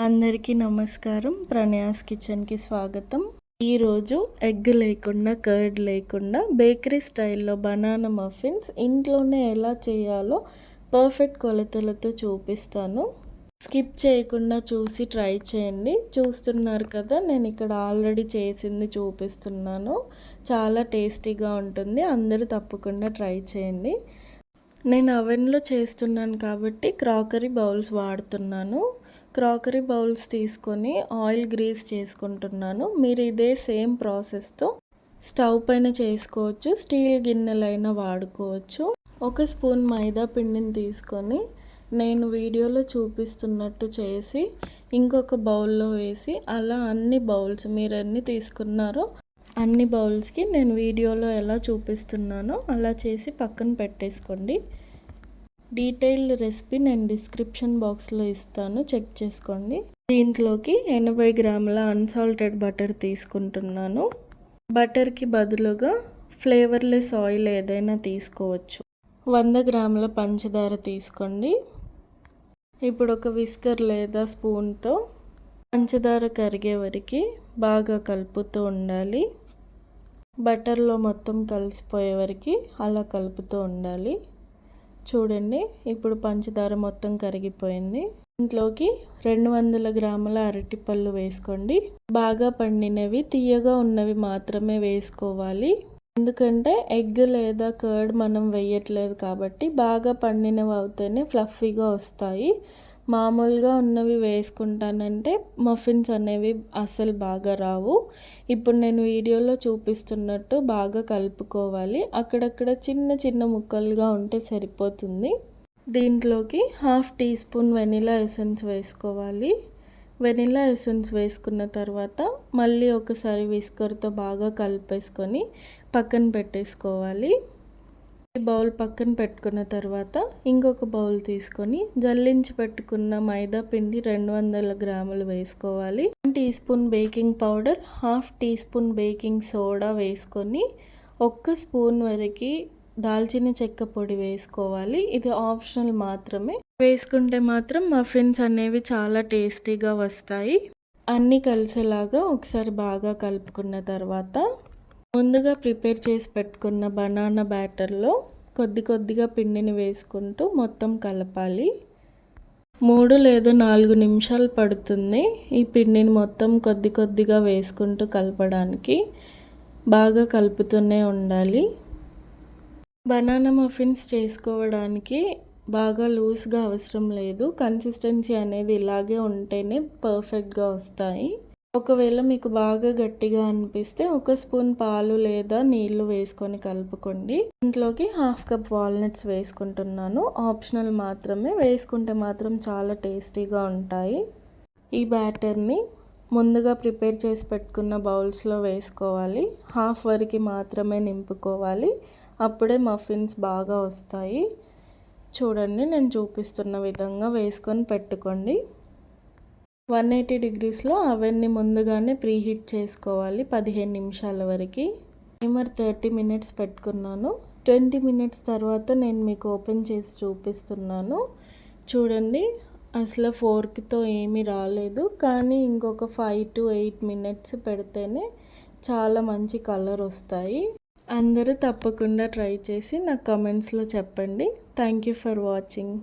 అందరికీ నమస్కారం. ప్రణయాస్ కిచెన్కి స్వాగతం. ఈరోజు ఎగ్ లేకుండా, కర్డ్ లేకుండా బేకరీ స్టైల్లో బనానా మఫిన్స్ ఇంట్లోనే ఎలా చేయాలో పర్ఫెక్ట్ కొలతలతో చూపిస్తాను. స్కిప్ చేయకుండా చూసి ట్రై చేయండి. చూస్తున్నారు కదా, నేను ఇక్కడ ఆల్రెడీ చేసింది చూపిస్తున్నాను. చాలా టేస్టీగా ఉంటుంది. అందరూ తప్పకుండా ట్రై చేయండి. నేను అవెన్లో చేస్తున్నాను కాబట్టి క్రాకరీ బౌల్స్ వాడుతున్నాను. క్రాకరీ బౌల్స్ తీసుకొని ఆయిల్ గ్రీస్ చేసుకుంటున్నాను. మీరు ఇదే సేమ్ ప్రాసెస్తో స్టవ్ పైన చేసుకోవచ్చు, స్టీల్ గిన్నెలైనా వాడుకోవచ్చు. 1 స్పూన్ మైదా పిండిని తీసుకొని నేను వీడియోలో చూపిస్తున్నట్టు చేసి ఇంకొక బౌల్లో వేసి అలా అన్ని బౌల్స్ మీరు ఎన్ని తీసుకున్నారో అన్ని బౌల్స్కి నేను వీడియోలో ఎలా చూపిస్తున్నానో అలా చేసి పక్కన పెట్టేసుకోండి. డీటెయిల్డ్ రెసిపీ నేను డిస్క్రిప్షన్ బాక్స్లో ఇస్తాను, చెక్ చేసుకోండి. దీంట్లోకి 80 గ్రాముల అన్సాల్టెడ్ బటర్ తీసుకుంటున్నాను. బటర్కి బదులుగా ఫ్లేవర్లెస్ ఆయిల్ ఏదైనా తీసుకోవచ్చు. 100 గ్రాముల పంచదార తీసుకోండి. ఇప్పుడు ఒక విస్కర్ లేదా స్పూన్తో పంచదార కరిగే వరకు బాగా కలుపుతూ ఉండాలి. బటర్లో మొత్తం కలిసిపోయే వరకు అలా కలుపుతూ ఉండాలి. చూడండి, ఇప్పుడు పంచదార మొత్తం కరిగిపోయింది. ఇంట్లోకి 200 గ్రాముల అరటిపళ్ళు వేసుకోండి. బాగా పండినవి, తీయగా ఉన్నవి మాత్రమే వేసుకోవాలి. ఎందుకంటే ఎగ్ లేదా కర్డ్ మనం వేయట్లేదు కాబట్టి బాగా పండినవి అవుతేనే ఫ్లఫీగా వస్తాయి. మామూలుగా ఉన్నవి వేసుకుంటానంటే మఫిన్స్ అనేవి అస్సలు బాగా రావు. ఇప్పుడు నేను వీడియోలో చూపిస్తున్నట్టు బాగా కలుపుకోవాలి. అక్కడక్కడ చిన్న చిన్న ముక్కలుగా ఉంటే సరిపోతుంది. దీంట్లోకి 1/2 టీ స్పూన్ వెనిలా ఎసెన్స్ వేసుకోవాలి. వెనిలా ఎసెన్స్ వేసుకున్న తర్వాత మళ్ళీ ఒకసారి విస్కర్తో బాగా కలిపేసుకొని పక్కన పెట్టేసుకోవాలి. ఈ బౌల్ పక్కన పెట్టుకున్న తర్వాత ఇంకొక బౌల్ తీసుకొని జల్లించి పెట్టుకున్న మైదా పిండి 200 గ్రాములు వేసుకోవాలి. 1 teaspoon baking powder, 1/2 teaspoon baking soda వేసుకొని 1 స్పూన్ వరకు దాల్చిన చెక్క పొడి వేసుకోవాలి. ఇది ఆప్షనల్ మాత్రమే. వేసుకుంటే మాత్రం మఫిన్స్ అనేవి చాలా టేస్టీగా వస్తాయి. అన్నీ కలిసేలాగా ఒకసారి బాగా కలుపుకున్న తర్వాత ముందుగా ప్రిపేర్ చేసి పెట్టుకున్న బనానా బ్యాటర్లో కొద్దిగా పిండిని వేసుకుంటూ మొత్తం కలపాలి. 3 లేదా 4 నిమిషాలు పడుతుంది ఈ పిండిని మొత్తం కొద్దిగా వేసుకుంటూ కలపడానికి. బాగా కలుపుతూనే ఉండాలి. బనానా మఫిన్స్ చేసుకోవడానికి బాగా లూజ్గా అవసరం లేదు. కన్సిస్టెన్సీ అనేది ఇలాగే ఉంటేనే పర్ఫెక్ట్గా వస్తాయి. ఒకవేళ మీకు బాగా గట్టిగా అనిపిస్తే 1 స్పూన్ పాలు లేదా నీళ్లు వేసుకొని కలుపుకోండి. ఇంట్లోకి 1/2 కప్ వాల్నట్స్ వేసుకుంటున్నాను. ఆప్షనల్ మాత్రమే. వేసుకుంటే మాత్రం చాలా టేస్టీగా ఉంటాయి. ఈ బ్యాటర్ని ముందుగా ప్రిపేర్ చేసి పెట్టుకున్న బౌల్స్లో వేసుకోవాలి. 1/2 వరకు మాత్రమే నింపుకోవాలి. అప్పుడే మఫిన్స్ బాగా వస్తాయి. చూడండి, నేను చూపిస్తున్న విధంగా వేసుకొని పెట్టుకోండి. 180 డిగ్రీస్లో అవన్నీ ముందుగానే ప్రీహీట్ చేసుకోవాలి 15 నిమిషాల వరకు. టైమర్ 30 మినిట్స్ పెట్టుకున్నాను. 20 మినిట్స్ తర్వాత నేను మీకు ఓపెన్ చేసి చూపిస్తున్నాను. చూడండి, అసలు ఫోర్క్తో ఏమీ రాలేదు. కానీ ఇంకొక 5 to 8 మినిట్స్ పెడితేనే చాలా మంచి కలర్ వస్తాయి. అందరూ తప్పకుండా ట్రై చేసి నాకు కమెంట్స్లో చెప్పండి. Thank you for watching.